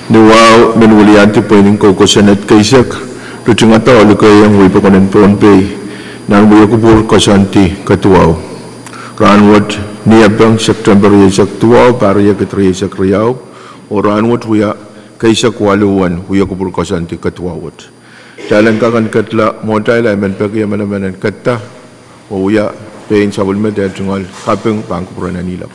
Wow, menulianti Pwuhng kokosanet kaisak. Rucung atau lekay yang wipo kanan Pohnpei. Nan wiyo kubur kosanti katuaw. Rahnwet niabang September yasak tuaw para yakitri yasak riyaw. O Rahnwet wiya kaisak waluan wiyo kubur kosanti katuawat. Jalan kakan katla montai lai men pagi mana-mana kata. O wiya Pein sabulmet dan tungal kapeng pangkupuran Ngilen.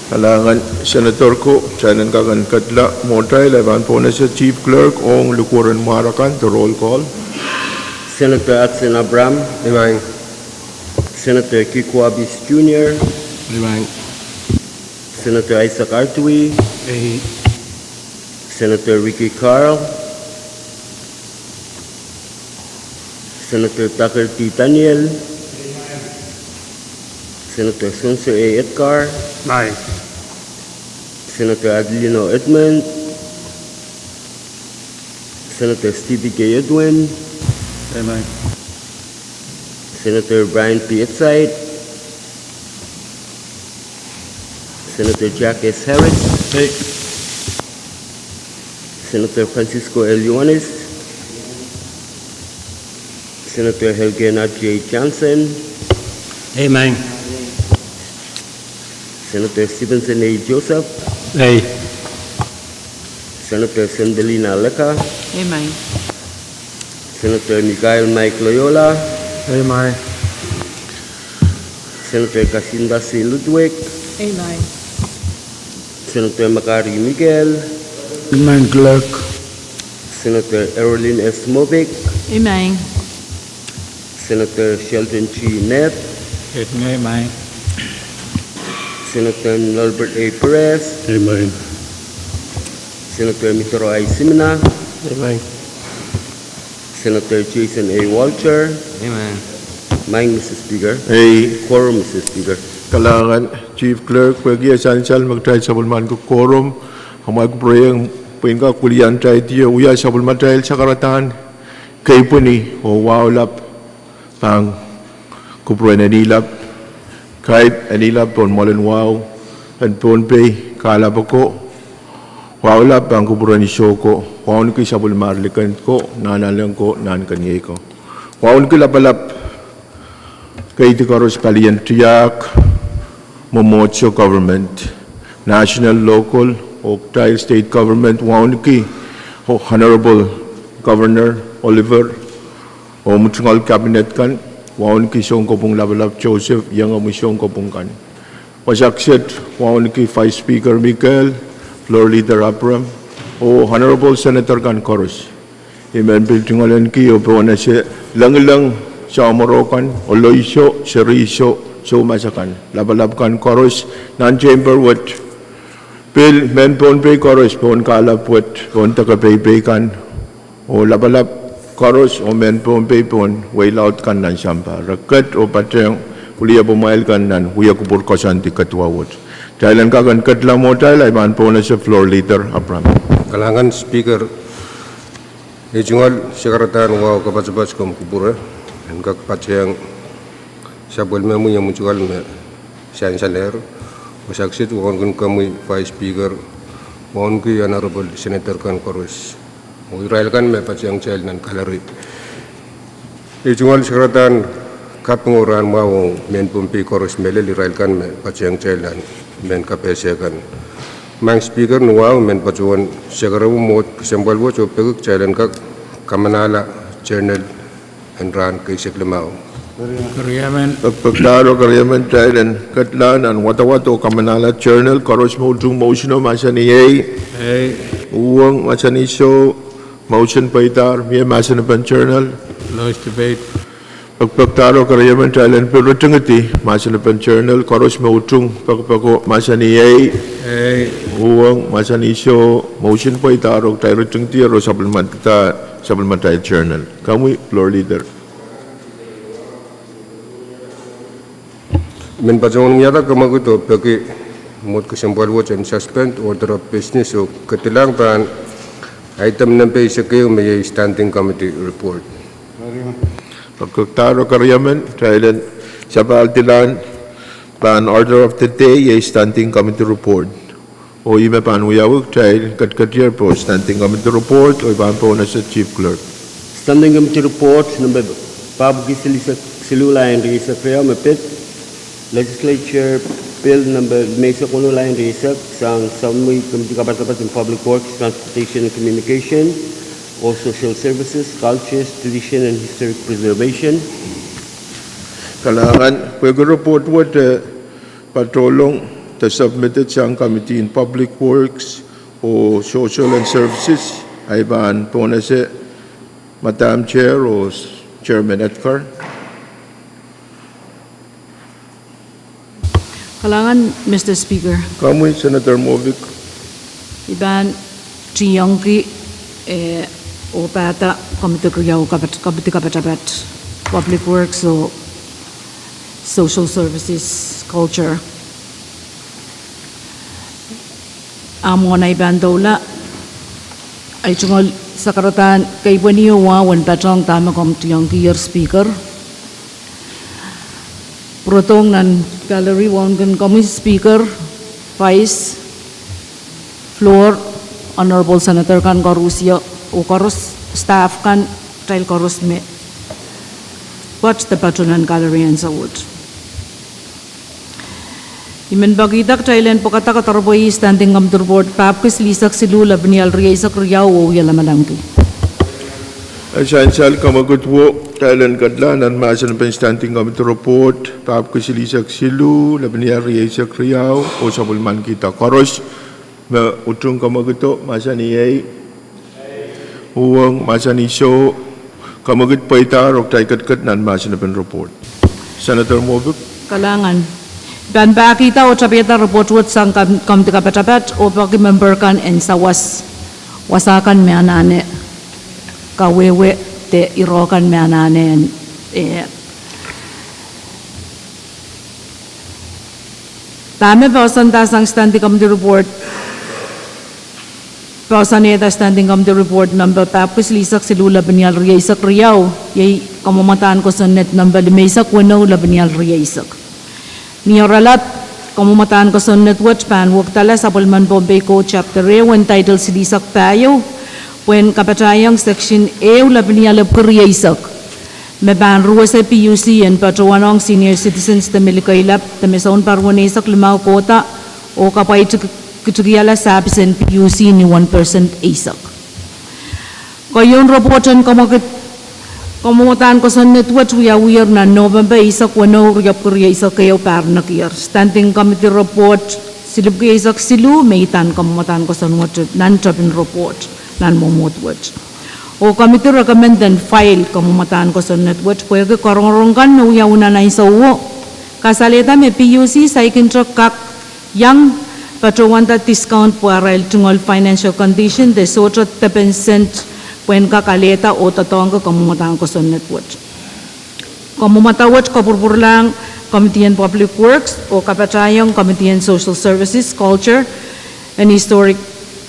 Kalangan senator ko, Chanan kakan katla, Montay, Levan Pona sa Chief Clerk, Ong Lukuran Marakan, the roll call. Senator Atsen Abram. Limang. Senator Kikwabis Jr. Limang. Senator Isaac Artui. Senator Ricky Carl. Senator Tucker T. Daniel. Senator Spencer A. Edgar. Aye. Senator Adelino Edmund. Senator Stevie K. Edwin. Limang. Senator Brian P. Etzait. Senator Jack S. Harris. Hey. Senator Francisco L. Yuanes. Senator Helge J. Johnson. Limang. Senator Stevenson A. Joseph. Hey. Senator Sendelina Leka. Amen. Senator Miguel Mike Loyola. Limang. Senator Kasinda C. Ludwig. Amen. Senator Makari Miguel. Limang clerk. Senator Erlyn S. Movic. Amen. Senator Sheldon G. Nett. Limang. Senator Norbert A. Perez. Limang. Senator Mitro I. Simina. Limang. Senator Jason A. Walter. Limang. Mine, Mr. Speaker. Hey, Quorum, Mr. Speaker. kalangan Chief Clerk, pagi esensial magtay sabulman ko quorum. Hamay ko prayang Pwuhng kulian tay tiyo uya sabulman tay sa karatahan. Kay po ni o wawlap pang kupuran Ngilen. Kahit Ngilen pon molen wow and Pohnpei kalap ako wala pang kupuran ni Soko wawan ko sabul marlikan ko nanalang ko nan kanyay ko wawan ko lapalap kay tikaros kalian tiyak momotso government national local o tayo state government wawan ki honorable Governor Oliver o mutungal cabinet kan wawan ki siyong kopong labalap Joseph yang amusyong kopong kan wasaksit wawan ki Vice Speaker Michael Floor Leader Abram o Honorable Senator kan Koros imen piltingalan ki o po na siya lang sa Amorokan o Loisyo, Seriso so masakan labalap kan Koros nan chamber what Pil men Pohnpei Koros pon kalapwet pon takapaypay kan o labalap Koros o men Pohnpei pon wailaut kan nan sampa rakat o pateng kuliah pumail kan nan huya kubur kosanti katuawat Thailand kakan katla mo Thailand man po na sa floor leader Abram Kalangan speaker. Ejungal sekaratan wow kapas-pas kom kubur. Engkak paceng sabul memu yang muncul me sian saler. Wasaksit wakon kami Vice Speaker. Wakon ki honorable Senator kan Koros. Israel kan me paceng cel nan kalari. Ejungal sekaratan kapenguran mau men Pohnpei Koros mele Israel kan me paceng cel nan men KPC kan. Mang speaker nuaw men pacuan segera umut kesembal wo copek cailan kak kamanala journal and ran kaisek lemau. Pagpagdaro karyaman Thailand katlan an watawato kamanala journal Koros mo tung motion o masani Pwuhng masani so motion paitar miya masani pan journal Last debate. Pagpagdaro karyaman Thailand pero tungati masani pan journal Koros mo tung pagpako masani Pwuhng masani so motion paitar o tayo tungti ro supplement tayo journal kami floor leader Men pacuan nyata kamaguto peki Mood kesempatan watch and suspend order of business o katilang pan item number isakayo may standing committee report. Pagkaktaro karyaman, Thailand, Sabal Tilan, pan order of the day, a standing committee report. O ima pan uyawag, Thailand, Kadkadaur po, standing committee report, o iban po na sa chief clerk. Standing committee report number Pahrek line research mapit Legislature bill number Mesa Kuno line research sang Souwi Committee Kapat in Public Works, Transportation and Communication, or Social Services, Cultures, Tradition and Historic Preservation. Kailangan, pwede report what patulong the submitted sang committee in Public Works o Social and Services, ay ban po na si Madam Chair o Chairman Edgar. Kalangan, Mr. Speaker. Kamuy, Senator Movic. Iban Chiyongki o pata Committee Kriyaw Kapatapat Public Works o Social Services Culture. Amo na iban dola ay tungol sa karatan kay Pwuhng wan patong tama Chiyongki your speaker. Protong nan gallery wangan kami speaker, vice, floor, honorable senator kan korusya, o korus staff kan trail korus me. Watch the patronan gallery and so wood. Imen bagidak Thailand po kata katarboy standing committee report papkis lisak silu labnial riyasak riyaw o yalamalangki. Essential kamagutwo Thailand kadlanan maasan pa standing committee report papkis lisak silu labnial riyasak riyaw o sabulman kita koros ma utung kamaguto maasan iyay Pwuhng maasan iso kamagut paitar o Kadkadaur nan maasan pa report. Senator Movic. Kalangan. Dan bakita o tapeta report wat sang Committee Kapatapat o pag-member kan en sa wasakan me anane kawewe te irokan me anane tame pausan ta sang standing committee report pausan eta standing committee report number tapos lisak silula banyal riyasak riyaw yay kamamataan ko sa net number limaysak wano labanyal riyasak Niyoralat, kamamataan ko sa network pan, wag tala sa Pohnpei ko chapter A, when title silisak tayo, when kapatayang section A, labiniyalab kuriyaisak. Maban ruwa sa PUC and patuwanong senior citizens na Enginkehlap, na mesaon parwanesak limaw kota, o kapay kitugiyala sa absent PUC ni 1% asak. Kayon raportan Kamamataan ko sa network uyar na November isak wano riyap kuriya isak kayo parnak year. Standing committee report silip kayo isak silu meitan kamamataan ko sa non-trapin report nan momotwat. O committee recommend and file kamamataan ko sa network pwede karong-rongkan na uyaw na isa uwo. Kasalita may PUC sa ikintrok kak yang patrawanta discount para el tungol financial condition de sotra 10% when kakaleta o tatong ka kamamataan ko sa network. Kamamatawat kapurpurlang Committee on Public Works o kapatayang Committee on Social Services, Culture and Historic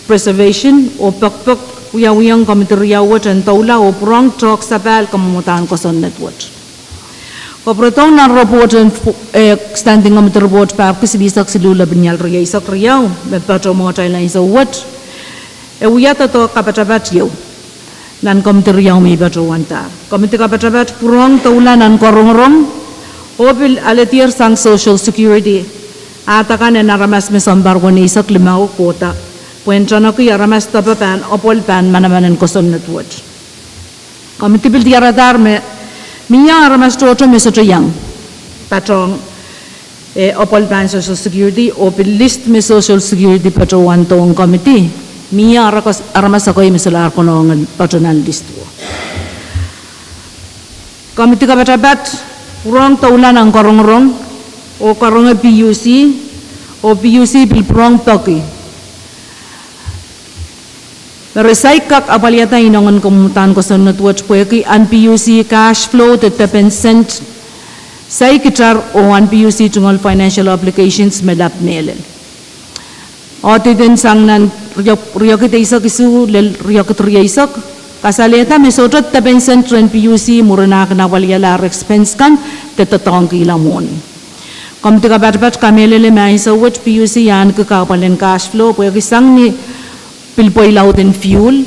Preservation o pakpak uyawiyang Committee riyawat ang taula o Pwuhng talk sabal kamamataan ko sa network. Kapratong na report standing committee report papkis lisak silula binyal riya isak riyaw may patro mga tayo na isa wat uyata to kapatabat yaw nan committee riyaw may batrawanta. Committee Kapatapat Pwuhng taula nan korong-rong opil alatier sang Social Security atakan na naramas me sambar ko ni isak limaw kota puentra na ko yaramas tapapan opol pan manamanan ko sa network. Committee bil diaradar me miya aramas toto me sa yang patrong opol pan Social Security opil list me Social Security patrawanta ang committee Mia aramas ako yung misalar ko noong patronal list ko. Committee Kapatapat, Pwuhng taulan ang karong-rong o karong PUC o PUC bil Pwuhng toki. Resay kak apalyata inongan kumutan ko sa network pwede ang PUC cash flow to 10% say kitar o ang PUC tungol financial applications melap melen. O tidin sang nan riyokit isak isu lel riyokit riya isak. Kasaleta mesodot taben sentren PUC muranak na walialar expense kan tetatong kilamon. Komite kabat kamelele may sa wat PUC yan kakapalen cash flow pwede isang ni pilpoy lautin fuel.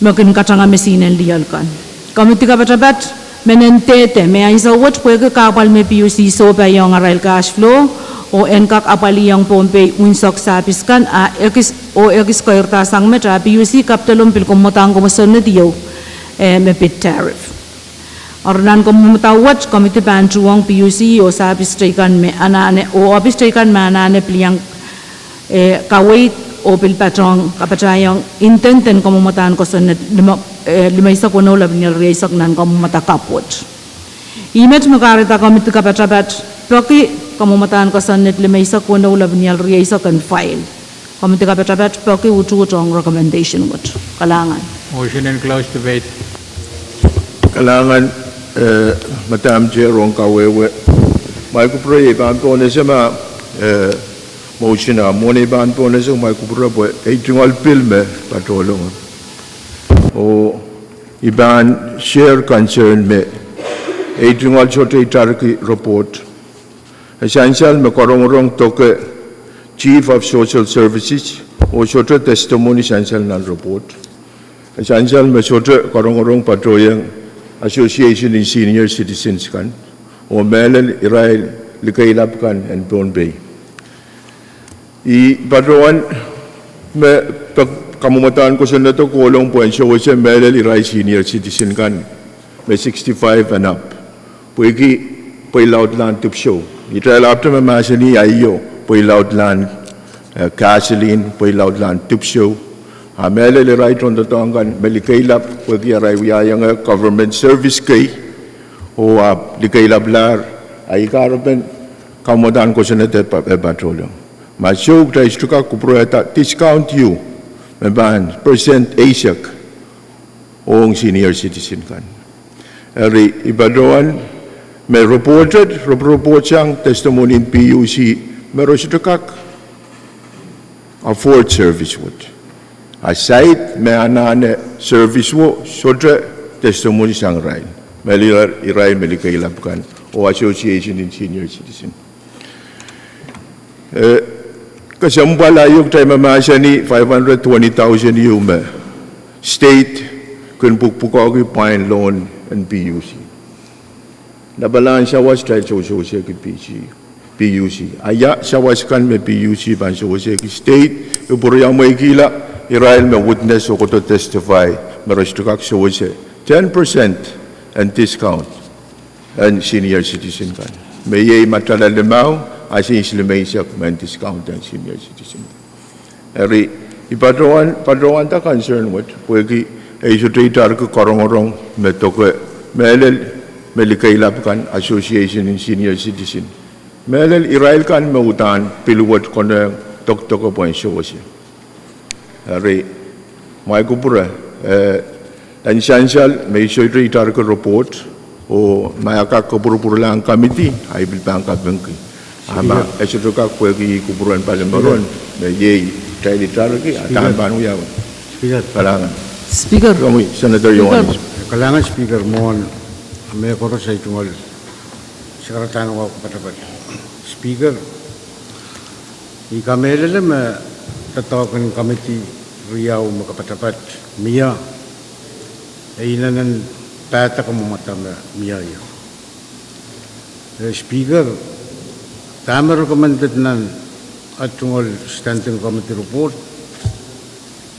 Makin katanga mesinen liyal kan. Komite kabat menentete may sa wat pwede kakapal me PUC so pa yung arail cash flow. O enkak apali yang Pohnpei unsok sapis kan ekis kairta sang metra PUC kaptelum pil komotang komoson diyo mepit tariff. Ornan komotawat komite Pwuhng PUC o sapis trekan me anane o opis trekan me anane pliang kawait o pil patrong kapatayang intenten komotan koson limaysa kono labnil reisak nan komota kapot. Imet makarita komite kapatrabat proki komumatan kosan net limaysa kono labnial riaysa kan file. Komite kapatrabat proki ututong recommendation what kalangan. Motion and close debate. Kalangan Madam Chair Rohng kawewe. May kupre ban po na siya ma motion na mone ban po na siya may kupre po tungal pilme patulong. O iban share concern me tungal chote itarki report. Essential me korong toke Chief of Social Services o chote testimony essential nan report. Essential me chote korong patroyang Association in Senior Citizens kan o melel irai Enginkehlap kan and Pohnpei. I patroan me kamumatan ko sa nato kolong po siya o siya melel irai Senior Citizen kan me 65 and up. Pwede lautlan tip show. Itral after me masani ayo pwede lautlan gasoline pwede lautlan tip show. Amele le right on the tongan Enginkehlap pwede aray wiyayang government service kay o Enginkehlap lar ay karapen kamodan ko sa nete patrolyo. Masyo tayo istuka kuproeta discount you meban percent ASIC o senior citizen kan. Eri ibadoan may report siyang testimony in PUC meron siya afford service would. Aside may anane service wo sodre testimony siyang rail. Melilar iray Enginkehlap kan o Association in Senior Citizen. Kasambalayog tayo mamasya ni 520,000 yung state kun pukpukogi Pein loan and PUC. Nabalaan siya was tayo siya kay PUC. Aya siya was kan may PUC ban siya kay state. Iburiyang may kila irail may witness o to testify marastukak siya 10% and discount and senior citizen kan. May matalalimaw asin islimay siya may discount and senior citizen. Eri ipadroan ta concern what pwede ay sutritar ko korong metoke melel Enginkehlap kan Association in Senior Citizen. Melel irail kan mautan piluwat ko na tok-tok po ang siya. Eri may kupura essential may sutritar ko report o mayakak kupura lang committee ay bilbang kabangki. Ama esutuka pwede kupuran palemaron may yay tayo litarki at tamban uyawan. Kalangan. Speaker. Senator Yohanes. Kalangan Speaker mohon may koro sa itungol sekretary wa kapatapat. Speaker, ikamelele me tatawakan committee riyaw makapatapat miya ay inanan pata kamumata miya yun. Speaker, tama recommended nan at tungol standing committee report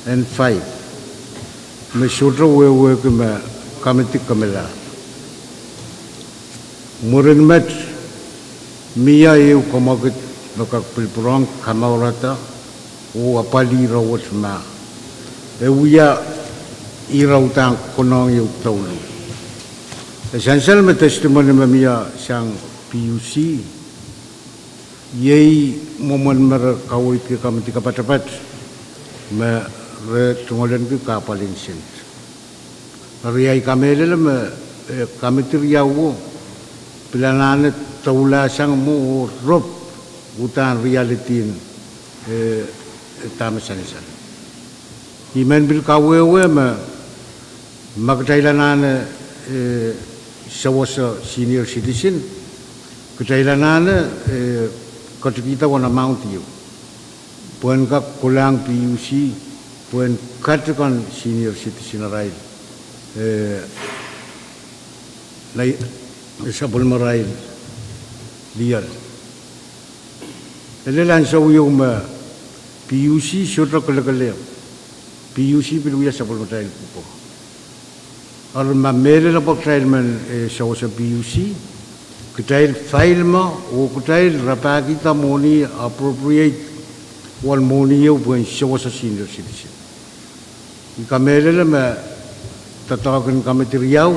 and 5 may sudra wewe kama committee kamela murin met miya yu kamagit makakpilpurang kamaurata o apali rawat ma uya iraw tang konong yu tawlo essential me testimony miya sang PUC yay momen mer kawit ke committee kapatapat me re tungolan ke kapalin sent riyai kamelele me committee riyawo pilanane taula sang mo rob utan reality tama sanisa. Iman bil kawewe magtailanana sa senior citizen, katailanana katukita wana amount yu. Puan ka kulang PUC, puan katakan senior citizen aray. Sabol maray liar. Elelan sa uyong PUC sutra kalagalayo. PUC piluya sabol maray po. Aron mamele na pagtrail man sa PUC, kutail file mo o kutail rapakita money appropriate wal money yung buwan sa senior citizen. Ikamele na tatawagan kami tiriyaw,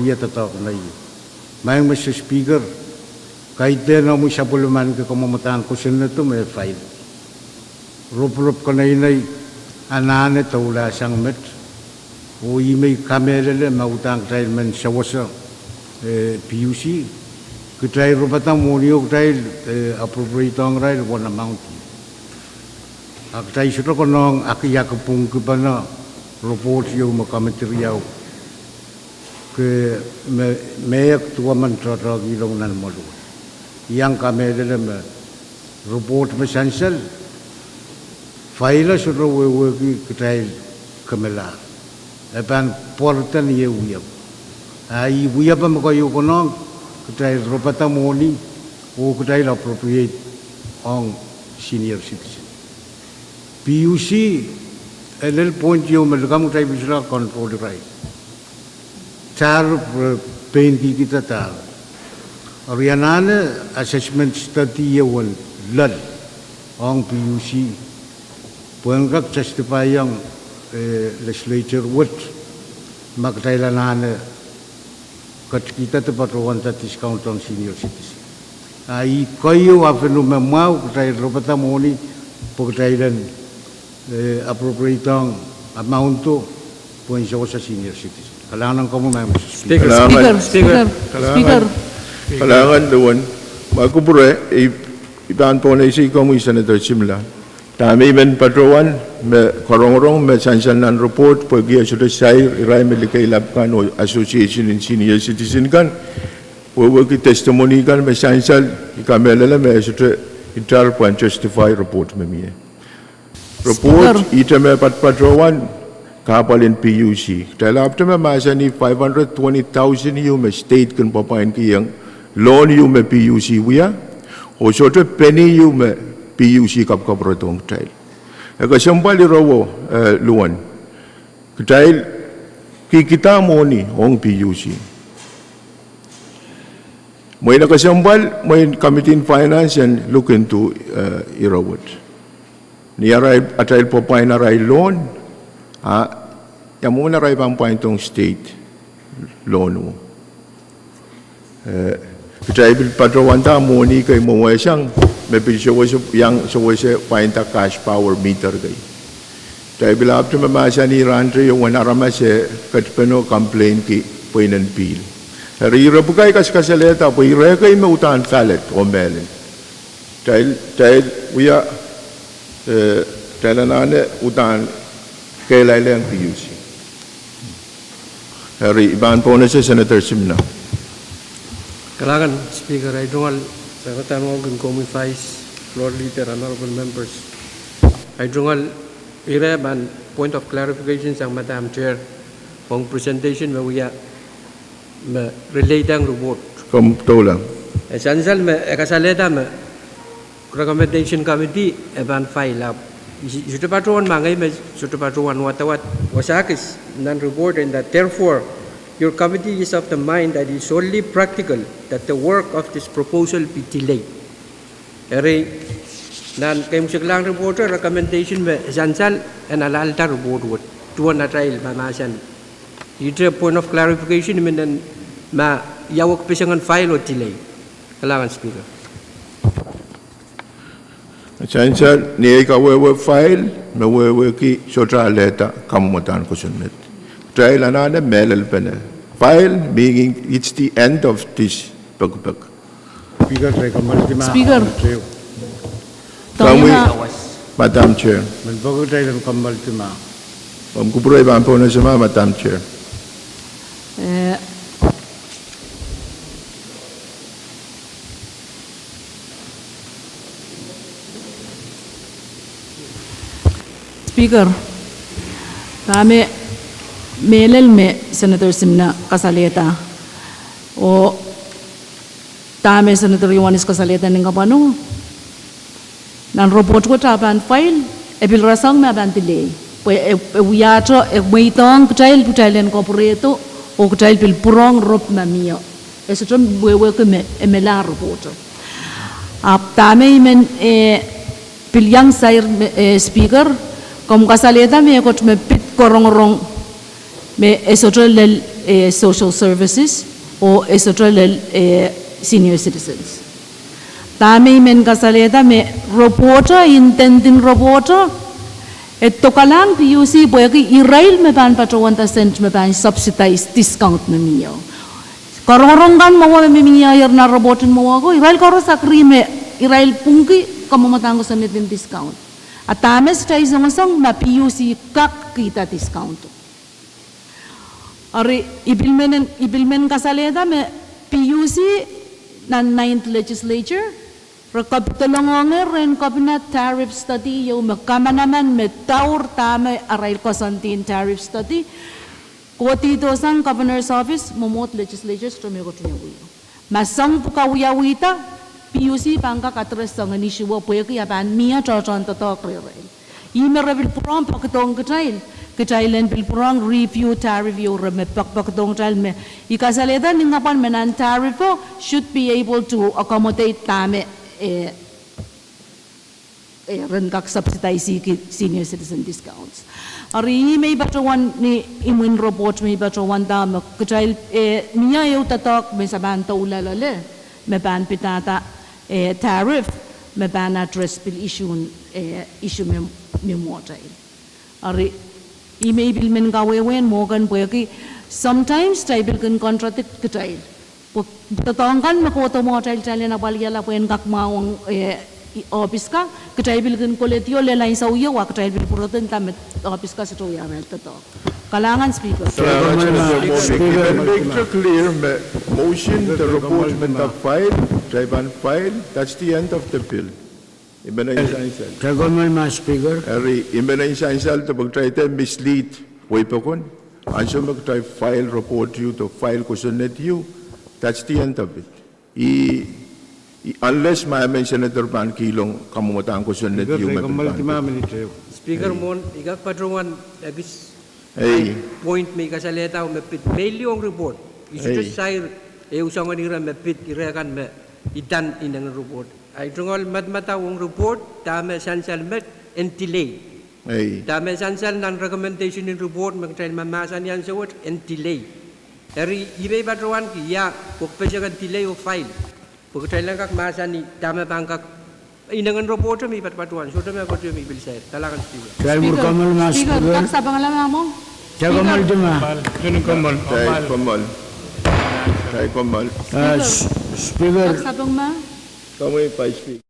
uya tatawagan na iyo. Mayang Mr. Speaker, kahit din na mo siya puluman ka kumamataan ko sila na ito, may file. Rup-rup ko na inay, anane tawala siyang met. O may kamera le mautang tayo man sa PUC. Kutay rupatang muniyog tayo appropriate ang rail one amount. Ak tayo suto ko nung akiyakapung ko pa na report yung makamateryaw. Ke mayak tuwa man tatrag ilong nan malu. Yang kamera le report masansal. File suto wewe kutay kamela. Epan portan ye uyab. Ai uyab ma ko yu kono kutai ropata moni o kutai appropriate on senior citizen. PUC elel point yu melgam kutai bisra control right. Char pain ki kita tar. Arianana assessment study ye won lal on PUC. Puangak justify yang Legislature would magtailanana kat kita tepat discount on senior citizen. Ai kayo afenu memau kutai ropata moni pagtailan appropriate amount to puan sa senior citizen. Kailangan ko mo Speaker. Kailangan doon magkubure iban po na isi ko mo Senator Simla. Tami men patrowan me Kairong me sansanan report pagi sudah saya irai Enginkehlap kan o association in senior citizen kan work testimony kan me sansal ikamela me sudah intar point justify report me mi report ita me patrowan kapalin PUC tela after me masani 520,000 you me state kan papain kiyang loan you me PUC wiya o sudah penny you me PUC kapkabrotong trail. Kasambal irawo luan. Trail kikita mo ni ong PUC. May nakasambal may committee in finance and look into irawot. Ni aray atay po pa inaray loan. Yang muna ray pang paintong state loan mo. Trail patrawanta mo ni kay mo siyang may piso yang so painta cash power meter gay. Tayo bilap to mamasa ni Randre yung wanarama se katpeno complain ki Pwuhng pil. Rira bukay kasaleta po ire kay mautan falet o melen. Tayo uya talanane utan kailay ang PUC. Hari iban po na sa Senator Simna. Kailangan Speaker ay dungal sa katanungan kong Vice Floor Leader, Honorable Members. Ay dungal ireban point of clarification sang Madam Chair kung presentation mawia relate ang report. Kamtolang. Sansal kasaleta recommendation committee eban file up. Sudah patron mangai sudah patron watawat wasakis non report and that therefore your committee is of the mind that it is only practical that the work of this proposal be delayed. Eri nan kayo siglang reporter recommendation me sansal and alalta report would tuan na trial mamasan. Ito point of clarification men ma yawak pisangan file o delay. Kailangan Speaker. Sansal ni ikaw file mawewe ki sotra leta kamutan ko sunmet. Trial another melel panel. File being it's the end of this pagpag. Speaker, Speaker. Kami, Tama. Madam Chair. Menbago tayo ng kamal tima. Kupuray bampo na sama, Madam Chair. Speaker, tame melel me Senator Simna kasaleta o tame Senator Yohanes kasaleta ng kapano nan report ko tapan file ebil rasang me aban delay wiyato may tong kutail kutailen corporato o kutail pil purong rop na mio esotrom wewe ko me emela report tame men pilyang sair speaker kom kasaleta me kot me pit korong me esotral social services o esotral senior citizens. Tame men kasaleta me reporter intending reporter to kalang PUC boyaki irail me ban patro 1% me ban subsidized discount me miyo. Korong kan mawa me miya na reporter mawa ko irail koro sakri me irail pungki kamamatang ko sa metin discount. At tames tayo sang ma PUC kak kita discount. Ari ibilmen kasaleta me PUC na 9th Legislature rekapitulungonge ren cabinet tariff study yung makamanaman me taur tame arail kosantin tariff study ko tito sang Governor's Office momot Legislature stromego tunyo. Masang pukawiyawita PUC pangka katres sang inisiwa pwede yapan miya chochon toto krirail. Ime rebil purong pakitong kitailen bil purong review tariff yo reme pakitong chal me ikasaleta ningapan menan tariff should be able to accommodate tame ren kak subsidize senior citizen discounts. Ari may batuan ni imun report may batuan dam kitail miya yo tatok me saban taulalale me ban pitata tariff me ban address bil issue me motai ari email bil men gawewen mogan boyaki sometimes tribal can contradict kitail tatongkan makoto motai chale na balyala pen kak maung office ka kitail kan koletio le lain sauyo wa kitail bil puroten tam office ka sito ya mel tatok kalangan speaker. Make it clear, motion the report the file, drive and file, that's the end of the bill. Kagomal ma speaker. Imbenay sansal to pag-try to mislead, way pa kun. Anso mag-try file report you to file kusunet you, that's the end of it. Unless may Senator Pan Kilong kamumatang kusunet you. Speaker mon, igak padruan agis point may kasaleta o mapit yung report. Isu sayr usang nira mapit irakan me itan inang report. Ay tungol matawang report tama sansal met and delay. Tama sansal nan recommendation in report magtrail mamasan yan sa what and delay. Eri ibay padruan ki ya pagpasyakan delay o file. Pagtrail lang kak masan ni tama bangkak inangan report may patpatuan. So tama ko may bill say talakan speaker. Speaker, tak sabang alam mo. Kagomal duma. Komal. Speaker. Tak sabang ma. Kamu pa speak.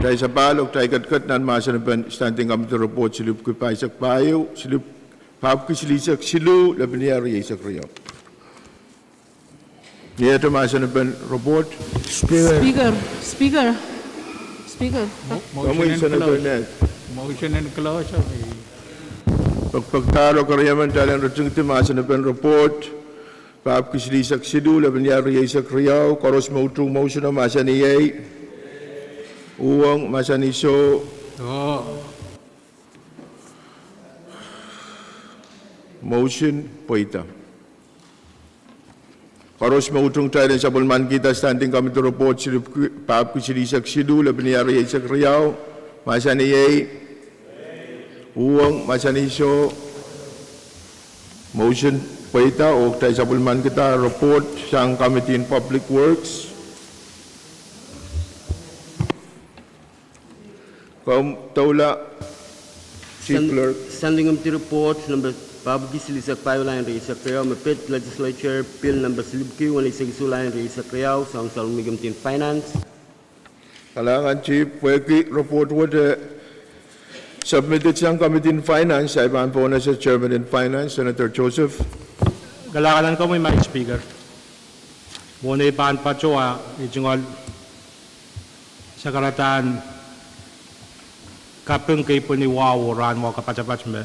Tay Sapal o tay Kadkadaur nan masa na ben standing committee report silup ko pa isak payo silup pap ko silisak silu laban niya isak riyaw. Niya ito masa na ben report. Speaker. Kamu Senator Net. Motion and close. Pagpagtaro karyaman talang ratung masa na ben report. Pap ko silisak silu laban niya isak riyaw. Koros mautung motion na masa niya. Pwuhng masa ni so. Motion poita. Paros mautung tayo sa bulman kita standing committee report silup pap ko silisak sidu laban niya isak riyaw masa ni Pwuhng masa ni so. Motion poita o tayo sa bulman kita report sang committee in public works. Kaum taula Chief Clerk. Standing committee report number Pabgi Silisak Payo Line Reisak Riyaw Mapit Legislature Bill number Silibki Wali Sigisu Line Reisak Riyaw Sang Salmi Gamtin Finance. Kalangan Chief Pwuhng report would submitted sang Committee in Finance. Ay pan po na sa Chairman in Finance, Senator Joseph. Galakalan ko may mic speaker. Muna ipaan pa chua, ijungol sa karatan Pwuhng kay po ni Rahnwet kapacapac me.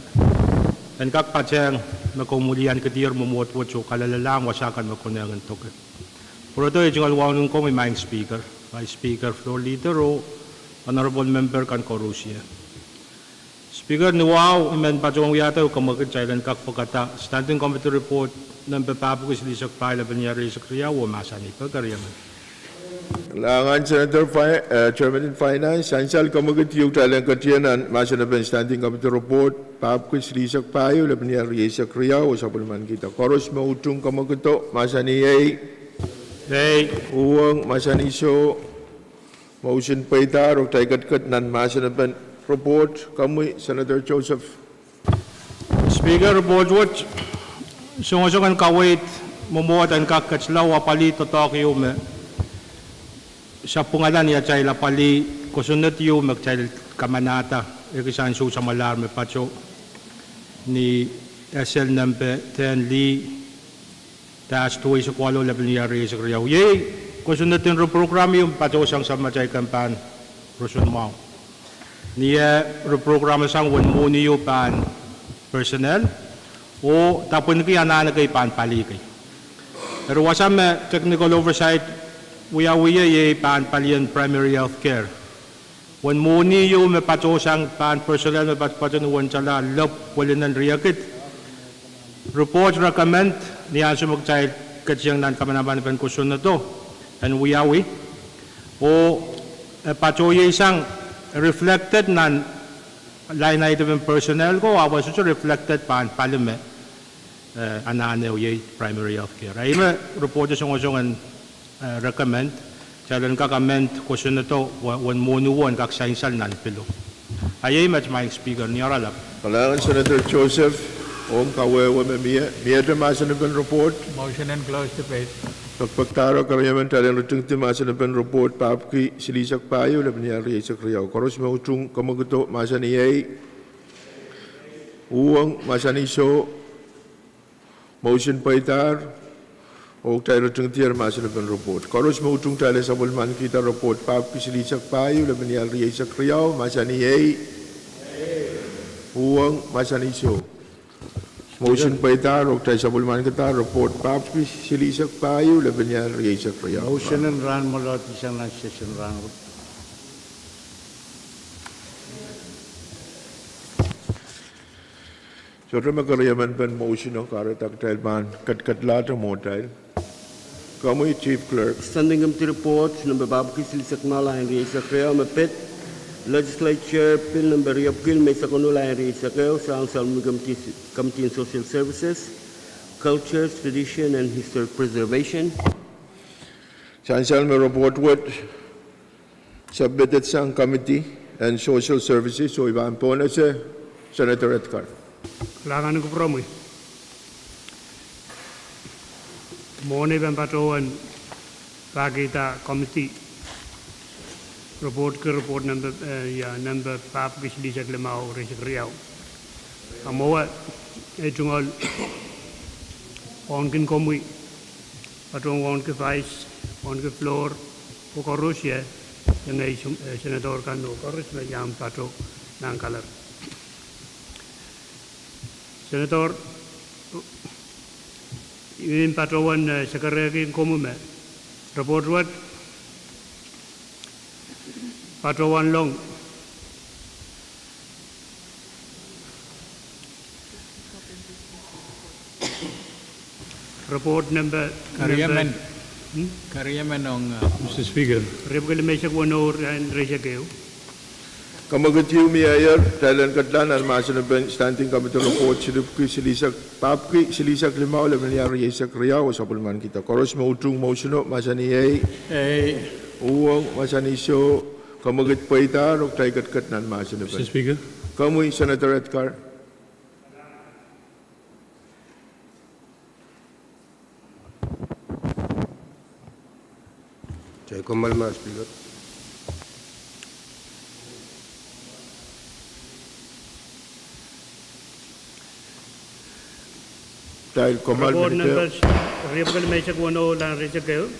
Dan kak paceng makomulian kedir memuat-muat so kalalalang wasakan makunangan token. Puro to ijungol wanung ko may mic speaker. Vice Speaker, Floor Leader o Honorable Member kan Korusia. Speaker ni imen pa chong yata o kamakin chailan kak pagkata standing committee report ng papapo ko silisak pa laban niya rin sa kriya o masani pagkaryaman. Kalangan Senator Chairman in Finance, sansal kamagat yung talang katiyanan, masa na ben standing committee report, pap ko silisak payo, laban niya rin sa kriya o sa pulman kita. Koros mautong kamagato, masa ni Pwuhng masa ni so. Motion paitar o tay Kadkadaur nan masa na ben report, kamu Senator Joseph. Speaker, report watch. Sungosungan kawait, mumuat ang kakatslaw, wapali totokyo me. Sa pungalan niya chay lapali, kusunod yung magchay kamanata, ikisan siya sa malarme pacho ni SL number 10 Lee, taas tuwi sa kwalo labi niya rin sa kriyaw. Yay! Kusunod yung reprogram yung pacho sang sa machay kampan, Rusun Mau. Niya reprogram sang wan mo niyo pan personnel, o tapon kaya na kay pan palikay. Pero wasam technical oversight, Uya ye pan palian primary health care. Wan mo niyo me pacho sang pan personnel me pacho wan chala lop walinan riyakit. Report recommend niya sa magchay katsiyang nan kamanaban pen kusun na to. And uyawi o pacho ye sang reflected nan line item personnel ko awas so reflected pan palime anane ye primary health care. Ay me report sa ngosongan recommend jalan amend question na to wan monuwan kak sainsal nan pilo ayay match my speaker ni aralap. Kalangan Senator Joseph o kawewa miya masa na ben report. Motion and close the page. Pagpagtaro karyaman talang ratung masa na ben report papki silisak payo laban niya rin sa kriyaw. Koros mautung kamagato masa ni Pwuhng masa ni so. Motion paitar o tayo ratung tiyer masa na ben report. Koros mautung talang sa bulman kita report papki silisak payo laban niya rin sa kriyaw masa ni Pwuhng masa ni so. Motion paitar o tayo sa bulman kita report papki silisak payo laban niya rin sa kriyaw. Motion and run molot isang session run. So magkaryaman pan motion o karatak tayo man Kadkadaur mo tayo. Kamu Chief Clerk. Standing committee report number Pabgi Silisak Line Reisak Riyaw Mapit Legislature Bill number Riyapkil may sakuno Line Reisak Riyaw Sang Salmi Committee on Social Services, Culture, Tradition and Historic Preservation. Sansal may report what submitted sang Committee and Social Services. So iban po na si Senator Edgar. Kailangan ko promoy. Mone ben patroan pakita committee. report number number pap kisli sak lemau resik riau. Amoa etungol on kin komui patong on ke vice on ke floor pokorusia yang ai senador kan no korus me jam pato nang kalar. Senator in patawan sekarang komu me report what patawan long report number Karyaman on Mr. Speaker. Report mesak wano and resakeu. Kamagat Mayor, Thailand Katlan, and Master Ben standing committee report, Chilipki, Silisak, Papki, Silisak Limau, Lemania, Yesak Ria, was Appleman Kita, Koros Motung, Motiono, Masani, Pwuhng, Masani Show, Kamagat Paita, or Kadkadaur, Master Ben. Mr. Speaker. Kamui, Senator Edgar. Jai Komal Mas, Speaker. Report number report mesak wano dan resakeu.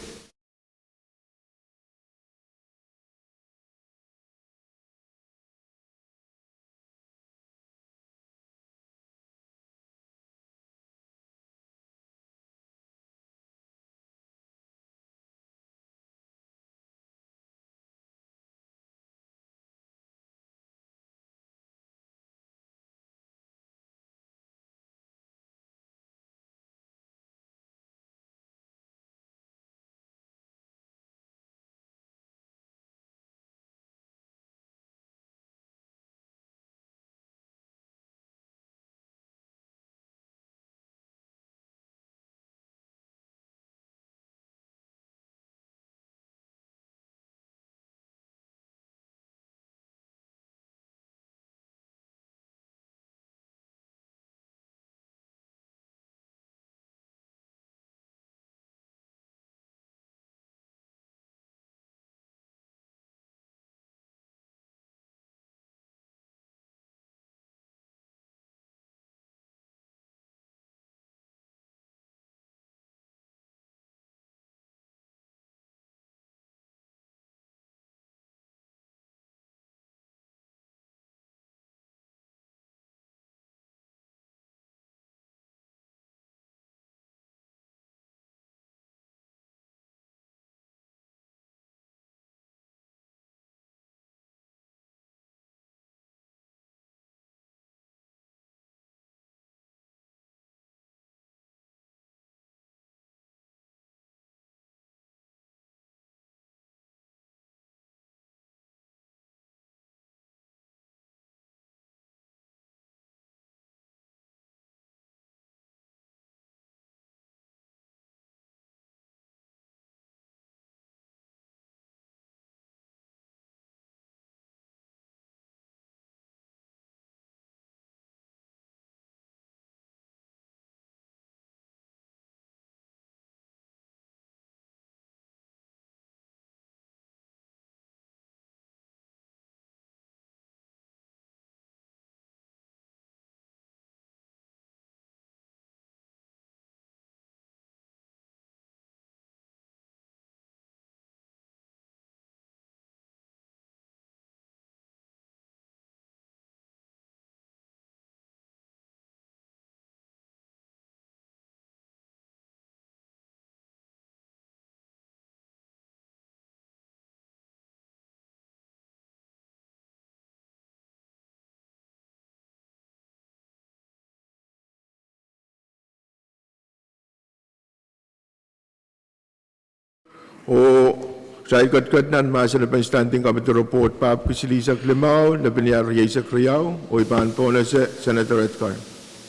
O saya Kadkadaur Master Ben standing committee report Pap Kisilisak Limau, Lebeniar Yesak Riau, o Iban Ponase, Senator Edgar.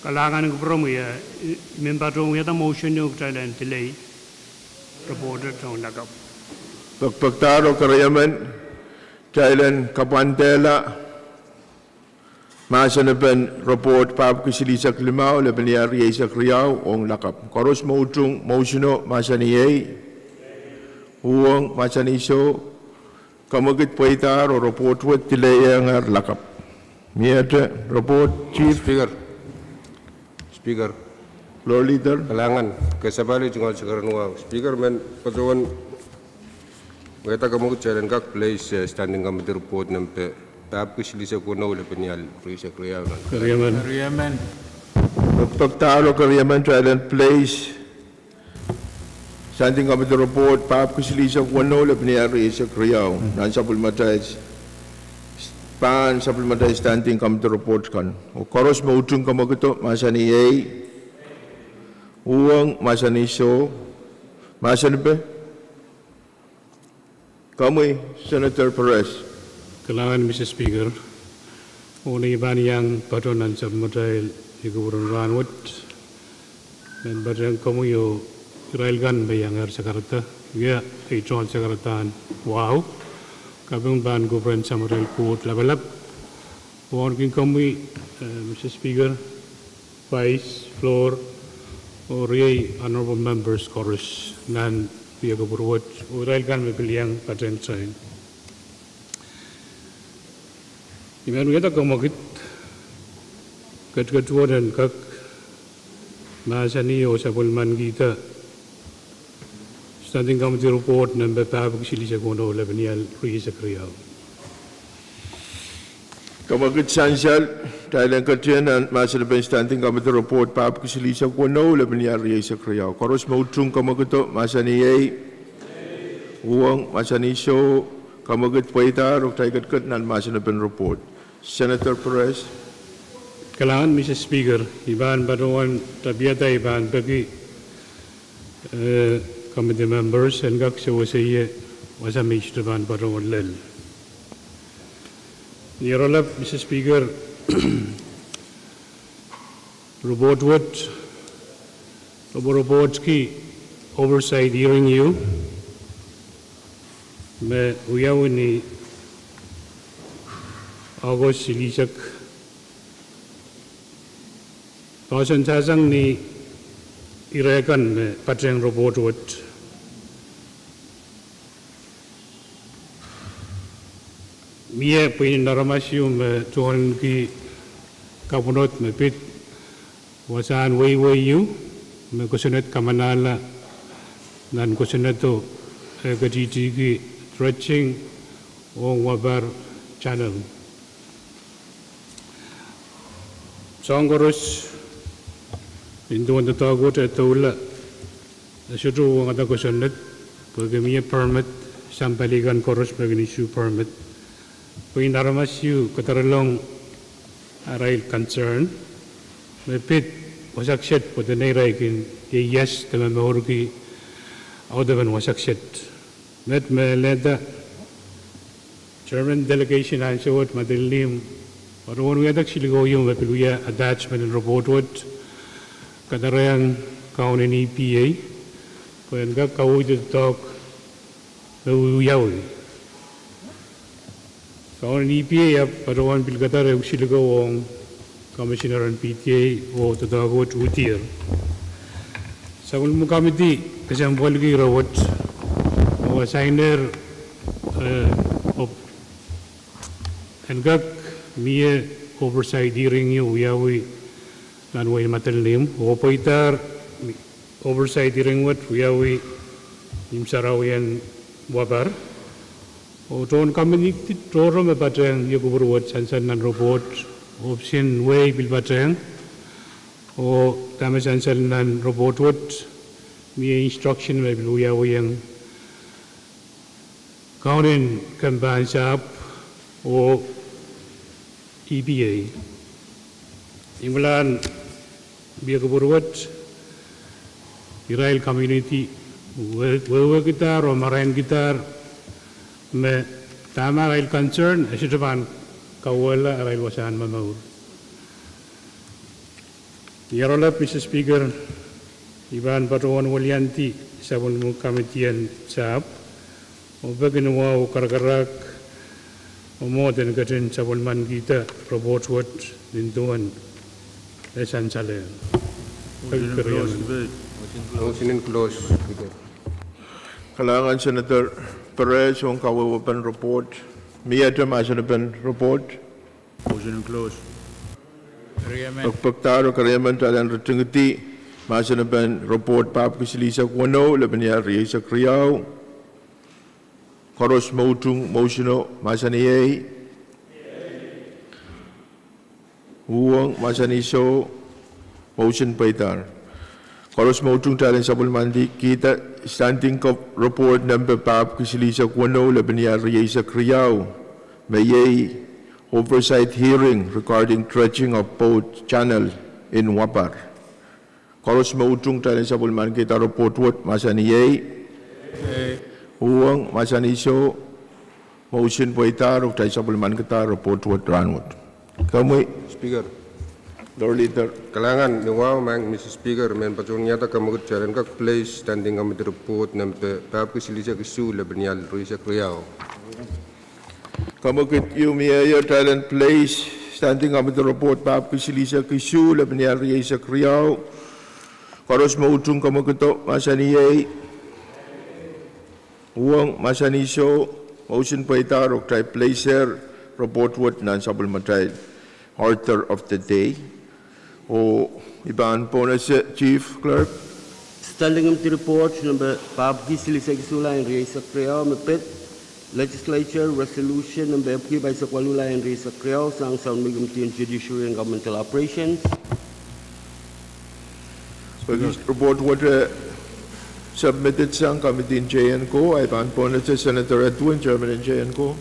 Kalangan ko promo ya member rong ya motion yung Thailand delay reported on nakap. Pagpaktaro Karayaman, Thailand Kapantela, Master Ben report Pap Kisilisak Limau, Lebeniar Yesak Riau, Ong Lakap. Koros Moutung, Motiono, Masani Pwuhng, Masani So, kamagit paitar o report wat tilaya ngar lakap. Miata report chief Speaker. floor leader. Kalangan kasabali jungal sekarang Speaker men patuan kita kamu jalan kak place standing committee report nampe tapi silisa kuno le penyal perisa kriya. Kriyaman. Pagtalo Kariaman Island Place standing committee report pap kusilisa kuno le penyari sa kriyaw nan supplementary pan supplementary standing committee report kan o koros mautung kamagito masani ay Pwuhng masani so masani pe kami Senator Perez. Kalangan Mr. Speaker, uni ban yang patonan sa model iguron Rahnwet dan barang kamu yo railgan bayang Jakarta ya ijon Jakartaan wow kabung ban gubern sa model court labalap warning kami Mr. Speaker vice floor or honorable members chorus nan via gubernur railgan bayang paten sign Iman kita kamagit Kadkadaur dan kak masani o sa bulman kita standing committee report number pabuk sili sa kono labanial sa kriyaw. Kamagit sansal dahil ang katiyan masalabay standing committee report pabuk sili sa kuno labanial sa kriyaw. Koros mautung kamagito masaniyay Pwuhng masani so kamagit paitar o tayo kat nan masalabay report. Senator Perez. Kalangan Mr. Speaker, iban baruan tabiata iban bagi committee members and kak sa wasa mishtaban baruan lel. Nirolap Mr. Speaker, robot ki oversight hearing you, me uyawini August silisak Kawasan sasang ni irakan patreng robot wat Mia puin naramasium tuhan ki kapunot mepit wasan way you me kusunet kamanala dan kusuneto kajiti ki stretching o wabar channel Songorus Into the Togo to Tola, the Shutu Wanga Kosonet, Pwuhng permit, Sampaligan Chorus issue permit. Puin Aramasu, Kataralong, a rail concern. The pit was accepted for the Nairakin, yes, the Memorki, Odavan was accepted. Let me let the German delegation answer what Madilim, but when we had actually go in with attachment and report what. Kairong kaun ni EPA, when ka kau itu talk, yawi. Kaun ni EPA ya padawan bil kata reusil Rohng, Commissioner and PTA o to talk what utir. Sabun mukamiti kesampul lagi rawat, o signer of engkak mie oversight hearing you yawi. Nanway matalim, o paitar oversight hearing what we imsarawian wabar. O ton kami torom batang yugurwat sansan nan robot option way bil batang o tama sansan nan robot what mi instruction way bil yang kaunin kamban sap o EPA. Imlan biar keburuat Israel community wewe kita romaran kita me tama rail concern asyidapan kawala rail wasan mamaur Yarolap Mr. Speaker Iban Patuan Walianti sabun komitian sab obaginawa karkarak omoten katin sabun man kita robot what dintuan Esan Saleh. Motion close. Kalangan Senator Perez on kawe open report. Miyata masan open report. Motion close. Pagpaktaro kareman talan retengeti masan open report pap kisilisa kuano lebenya riisa kriau. Koros mautung motiono masaniye. Pwuhng masaniso motion paitar. Koros mautung talan sabul mandi kita standing report number pap kisilisa kuano lebenya riisa kriau. Mayay oversight hearing regarding dredging of boat channel in Wapar. Koros mautung talan sabul mandi kita report what masaniye. Pwuhng masaniso motion paitar of tayo sabul man kita report what Rahnwet. Kami Speaker. Lord Leader. Kalangan nuwaw mang Mr. Speaker men patron nyata kamugut jalan kak place standing committee report nampe pap kisilisa kisu lebanyal ruisa kriau. Kamu kit you mayor talent place standing up the report pap kisilisa kisu lebanyal ruisa kriau. Koros mautung kamu kito masaniye. Pwuhng masaniso motion paitar of tayo placer report what nan sabul matay author of the day. O iban po na si Chief Clerk. Standing committee report number pap kisilisa kisula and riisa kriau mepet Legislature resolution number FP by Sakwalula and riisa kriau sang Souwi Committee on Judiciary and Governmental Operations. Report what submitted sang committee in JNCO. Ay pan po na si Senator Edwin, Chairman in JNCO.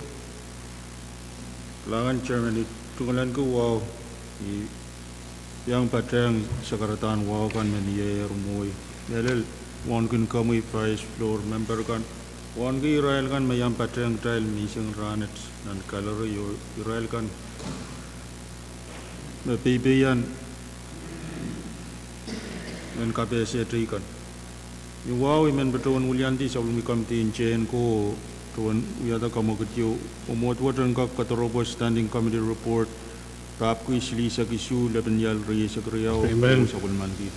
Kalangan Chairman, tungalan ko wow, yang patang sakaratan wow kan maniye rumoy. Yalel wan kun kami price floor member kan, wan ki Israel kan mayang patang trial mising Rahnwet nan kaloro yo Israel kan, mapipiyan nan KPSA kan. Yung wow imen betuan ulianti sa ulumi committee in JNCO tuan uyada kamu ketio umot watan kak katorobo standing committee report pap ku isilisa kisu lebanyal riisa kriau sa ulmanti.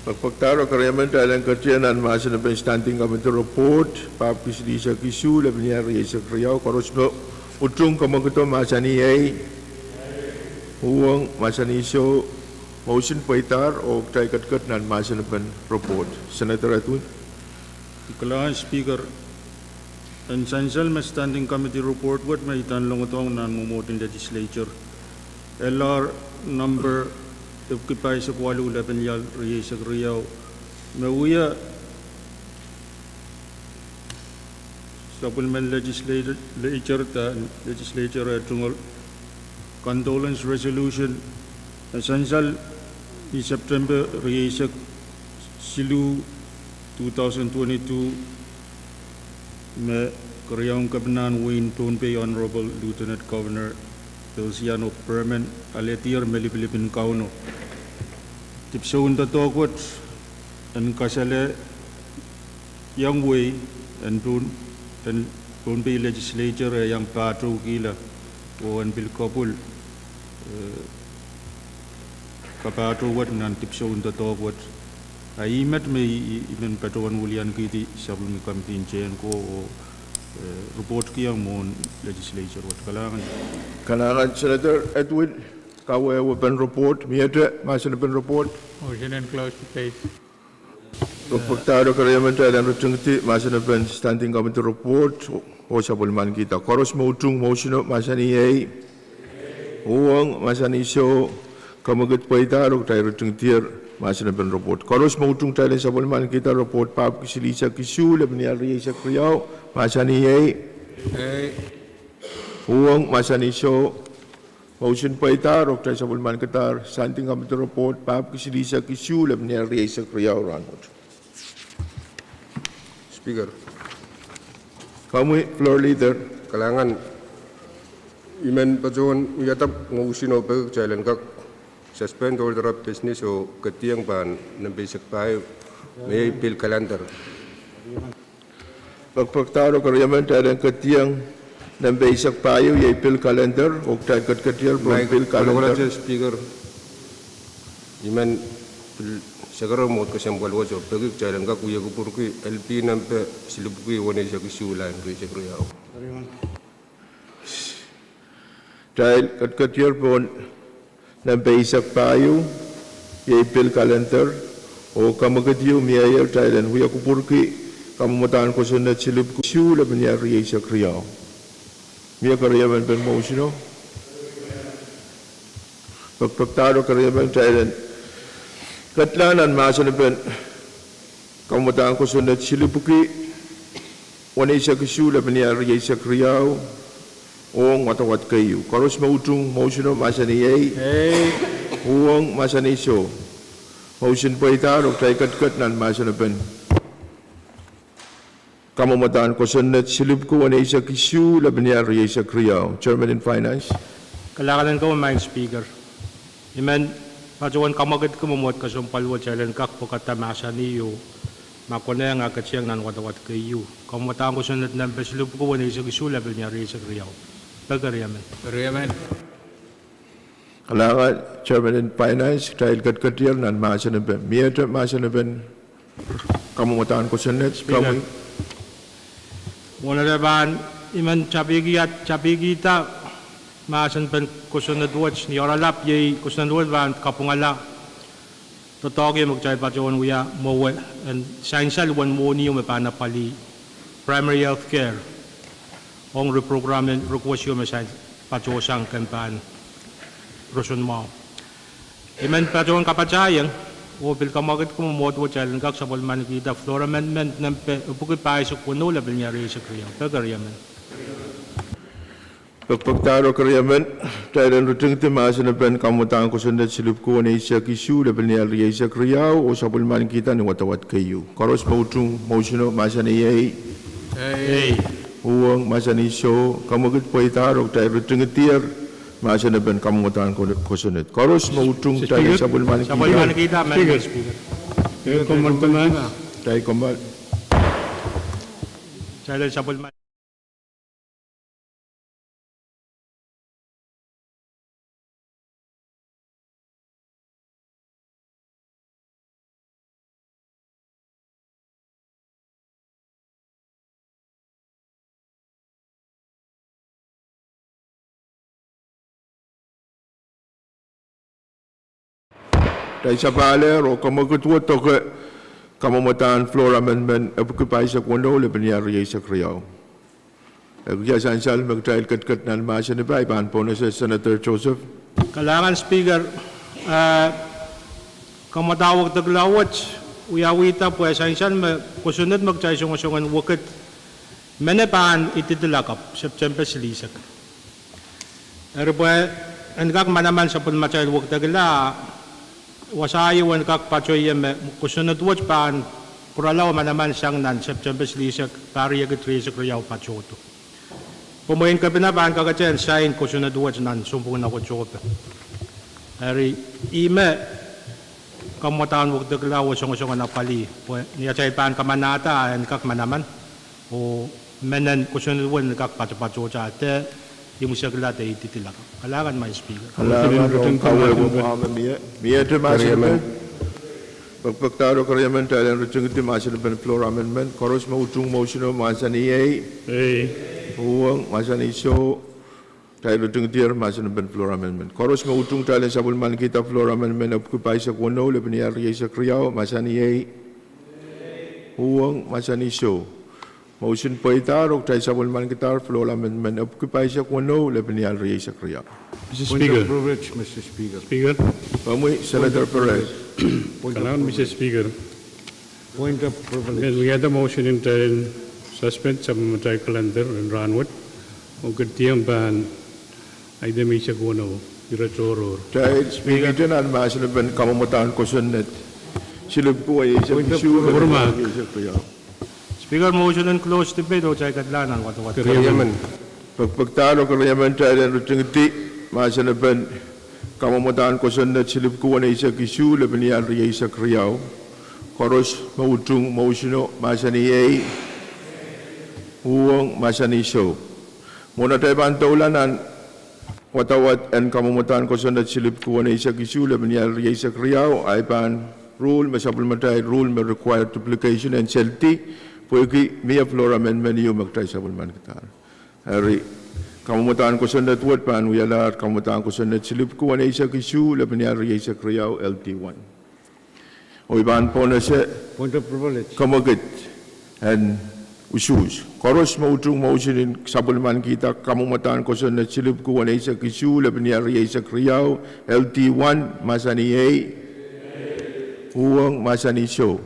Pagpaktaro kareman talang kerjaan masa na standing committee report pap kisilisa kisu lebanyal riisa kriau koros no utung kamu keto masaniye. Pwuhng masaniso motion paitar o tayo katkat nan masa na report. Senator Edwin. Kalangan Speaker, ang essential standing committee report what may tanlong itong non-momoting legislature. LR number occupy sa Kuala Lapanyal Riesa Kriau. Mawuya supplement legislature at condolence resolution essential di September Riesa Silu 2022 me Kairong Kabanan Wayne Pohnpei Honorable Lieutenant Governor Delsiano Perman Aletir Melipilipin Kauno tipsoon tatokot and kasale yang way and Pohnpei legislature yang patro kila o an bilkopul kapatro wat nan tipsoon tatokot aimat may imen patuan ulian kiti sabul mi kamtin chen ko report kiyang mon legislature wat Kalangan Senator Edwin kawe open report miyata masan open report. Motion and close please. Pagpaktaro kareman talang retengti masan open standing committee report o sabul man kita koros mautung motion masaniye. Pwuhng masaniso kamagat paitaro tayo retengtir masan open report. Koros mautung tayo sabul man kita report pap kisilisa kisu lebanyal riesa kriau masaniye. Pwuhng masaniso motion paitar tayo sabul man kita standing committee report pap kisilisa kisu lebanyal riesa kriau Rahnwet. Speaker. Kami floor leader. Kalangan imen patron uyatap ngusino pe jalan kak suspend order of business o ketiang ban ng basic payo may bill calendar. Pagpaktaro kareman talang ketiang ng basic payo yay bill calendar o tayo katkatir from bill calendar. Speaker. Imen segera mau ke sembal wajo pergi jalan kak kuya kupurki LP nampe silupki wane isu lain riau. Dahil kat pun nampe isak payu pil kalender o kamu ketiyo miayar dahil kuya kupurki kamu matahan ko sunat silupku isu laban yari isak riau. Mia karyaman pen motion pagpagtaro karyaman dahil katlanan masa na pen kamutaan ko sunod silupuki wana isa kisula panyari isa kriyaw uong watawat kayo karos mautung motion masa ni ay uong masa ni so motion po itaro tayo katnan masa na pen kamutaan ko sunod silupuki wana isa kisula panyari isa kriyaw. Chairman in Finance. Kalakalan ko mga speaker. Iman pajuan kamagat ko mamot kasumpalwa jalan kak pagkatamasa niyo makuna nga katsiyang nanwatawat kayo kamutaan ko sunod ng peslub ko wana isa kisula panyari isa kriyaw. Pagkariyaman. Kailangan Chairman in Finance dahil katkatir nan masa na pen miyata masa na pen kamutaan ko sunod Speaker. Wala naman, iman chapigita, maasan pen kusunod watch ni oralap, yay kusunod ban kapungala. Totogi magchay pa siya uya mowe, and sainsal wan mo niyo mapanapali primary health care. Ong reprogramming request yung masay pa siya sang kampan. Rusun mo. Iman pa siya kapachayang, o bil kamagat ko mo mo challenge kak sa bulman kita floor amendment ng upukit pa sa kuno laban niya rin sa kriyaw. Pagkariyaman. Pagpagtaro karyaman dahil ang ruting timasa na pen kamutaan ko sunod silup ko na isa kisu laban niya rin sa kriyaw o sa bulman kita ni watawat kayo. Karos mautung motion masa ni ay uang masa ni so kamagat po itaro dahil ruting tiyer masa na pen kamutaan ko sunod. Karos mautung dahil sa bulman kita. Sa bulman kita, Speaker. Dahil kumal. Sa bulman. Dahil sa paler o kamagutwot o kamamataan floor amendment apukipay sa kuno laban niya rin sa kriyaw. Kaya sansal magtahil katkat na masa ni ba ipan po na sa Senator Joseph. Kailangan Speaker, kamatawag taglawat, uyawita po sansal kusunod magchay sungasungan wakit menepan ititilakap September silisak. Pero po, ang kak manaman sa punmachay wak tagla, wasayawan kak pachoy kusunod watch paan kuralaw manaman siyang nan September silisak pari agad sa kriyaw pachoto. Pumuhin ka pinapaan kakatyan sign kusunod watch nan sumpong na kuchoto. Ari ime kamutaan wag daglaw siyong na pali. Niya chay paan kamanata and kak manaman o menen kusunod wan kak pachoto ate yung siya galata ititilak. Kailangan may speaker. Kailangan ang kawal mo miya timasa na pagpagtaro karyaman dahil ang rutung timasa na floor amendment koros mautung motion o masa ni ay uwang masa ni so dahil rutung tiyer masa na floor amendment koros mautung dahil sa bulman kita floor amendment apukipay sa kuno laban niya rin sa kriyaw masa ni ay uwang masa ni so motion po itarok tayo sa bulman kita floor amendment apukipay sa kuno laban niya rin sa kriyaw. Mr. Speaker. Mr. Speaker. Speaker. Pamoy, Senator Pahrek. Kailangan, Mr. Speaker. Point of privilege. We had a motion in to suspend sa mamatay calendar in Rahnwet. O katiyang ban ay dami siya kuno. Iratoro. Dahil speaker dyan ang masalaban kamamataan ko sunod. Silog po ay isang issue. Speaker, motion and close debate o chay kadlanan watawat. Karyaman. Pagpagtalo karyaman dahil ang ruting iti masalaban kamamataan ko sunod silog ko na isang issue laban niya rin sa kriyaw. Koros mautung motion masa ni ay uwang masa ni so. Muna tayo bantaulanan watawat ang kamamataan ko sunod silog ko na isang issue laban niya rin sa kriyaw ay pan rule may supplementary rule may require duplication and shelty pwede may floor amendment yung magtry supplement kita. Hari kamutan ko sa network pan uyalar kamutan ko sa net silip ko na isa kisyu laban niya sa kriyaw LT1. O iban po na siya Point of privilege. kamagit and usus. Koros mautrong motion supplement kita kamutan ko sa net silip ko na isa kisyu laban niya sa kriyaw LT1 masani A Pwuhng masani show.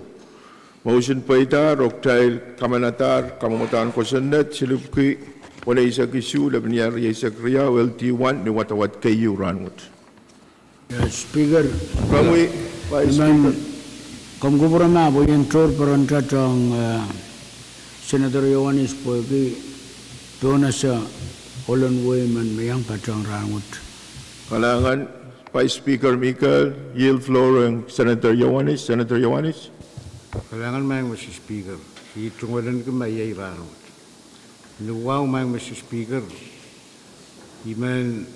Motion pa ita roktail kamanatar kamutan ko sa net silip ko wala isa kisyu laban niya sa kriyaw LT1 ni watawat kayo Rahnwet. Speaker, Kami Vice Speaker. Kom gubernama bo intro peranta tong Senator Yohanis Pwuhng dona sa Holland Women mayang patong Rahnwet. Kalangan Vice Speaker Michael, yield floor ang Senator Yohanis. Senator Yohanis. Kailangan mayang Mr. Speaker. Si tungwalan ko mayay Rahnwet. Nuwaw mayang Mr. Speaker. Iman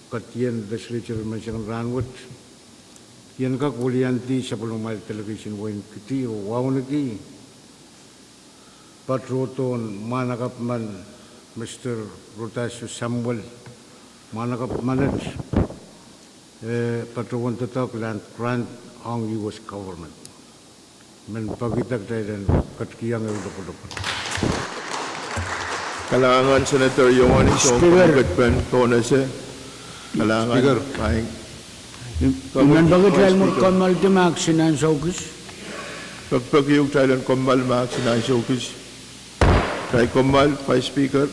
katiyan Legislature man siyang Rahnwet. Yan ka kulianti sa pulong television win kiti o wow nagi. Patroton manakap man Mr. Rotasio Samuel manakap manage patrowon tatak land grant ang US government. Men pagitak tayo dan katkiyang ang dapat. Kalangan Senator Yohanis ang pagkatpan ko na siya. Kalangan Speaker. Pahrek. Iman bagay tayo mo kamal timak sinan saukis. Pagpagiyog tayo ng Komal Max Sinansokis. Kay Komal, Vice Speaker.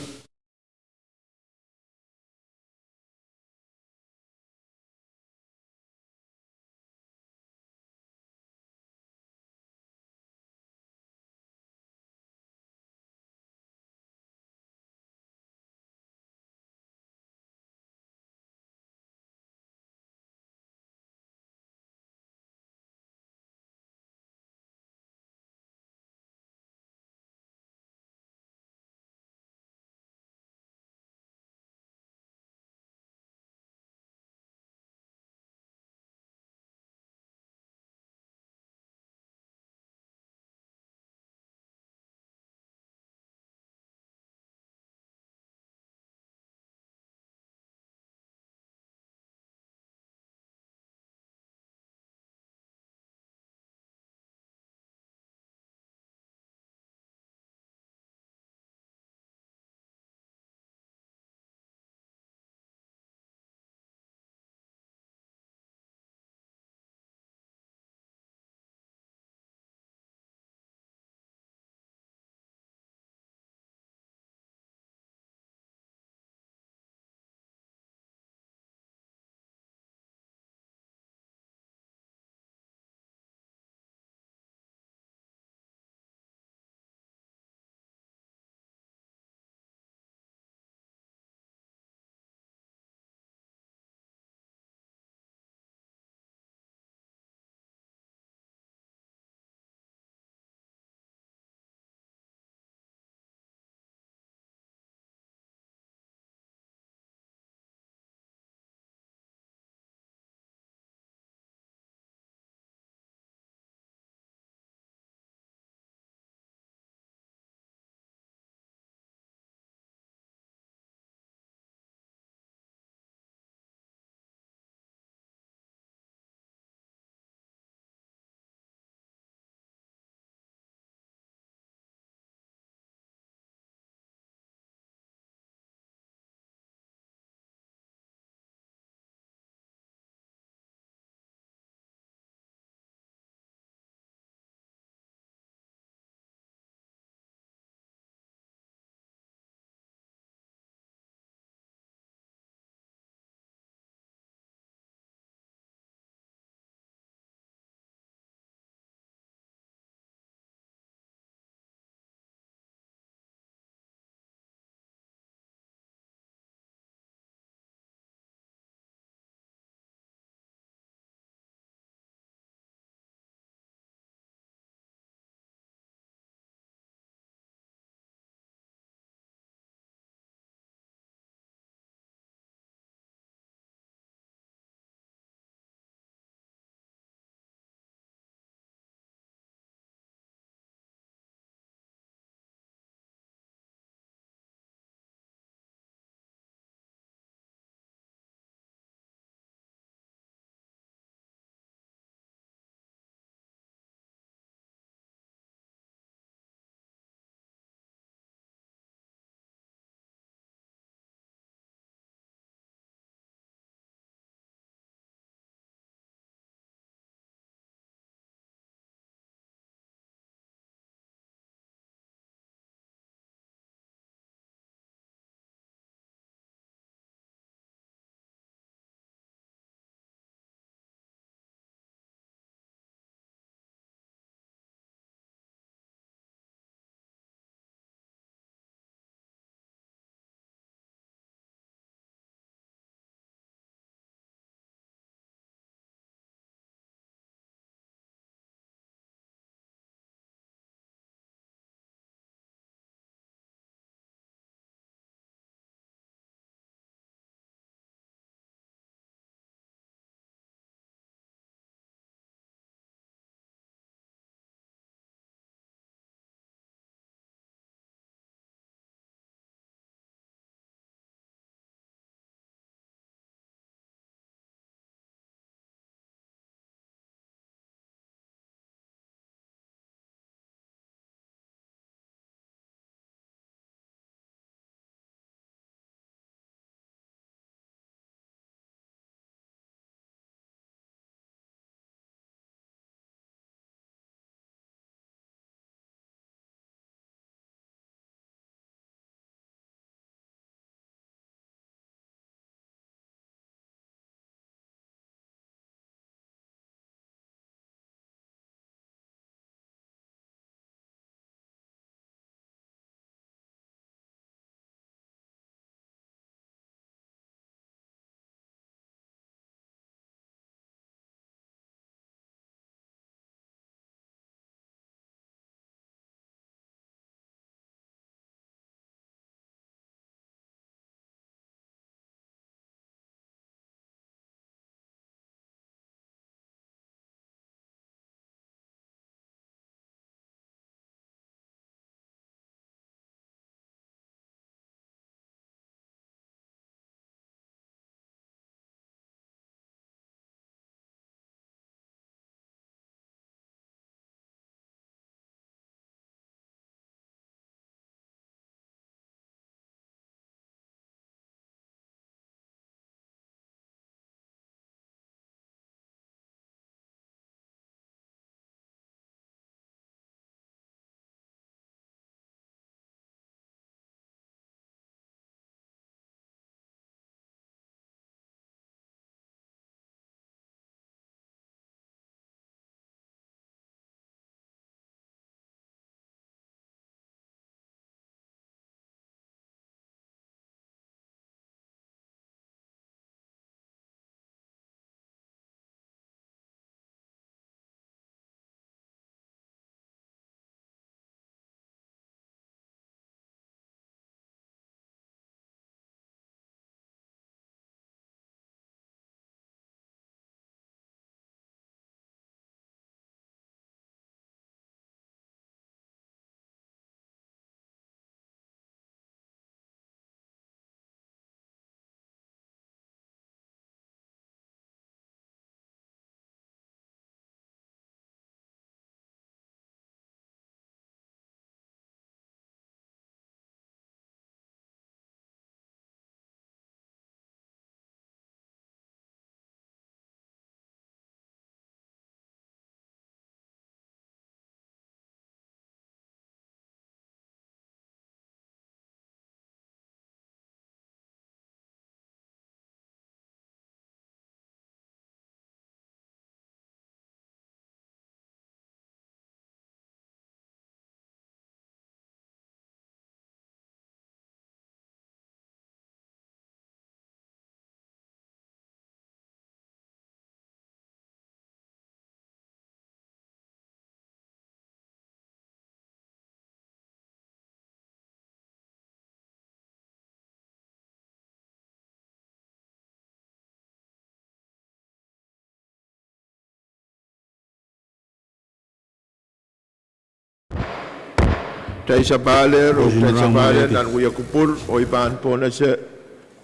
tay sa baler o tay sa baler dan uya kupur o ipan po na si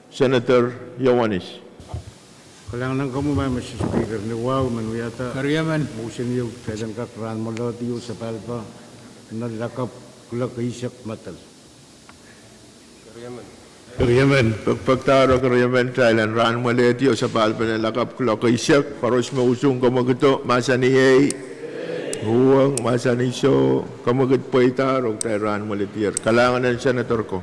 Senator Ioannis. Kailangan kamu may Mr. Speaker ni wow manuyata. Kariyaman. Motion yung kailan ka kran mo lahat yung sa palpa na lakap kula kaisak matal. Kariyaman. Pagpagtaro kariyaman Thailand ran maleti o sa palpa na lakap kula kaisak paros mausong kamaguto masa ni Pwuhng masa ni so kamagut po itaro tayo ran maleti. Kalangan ng senator ko.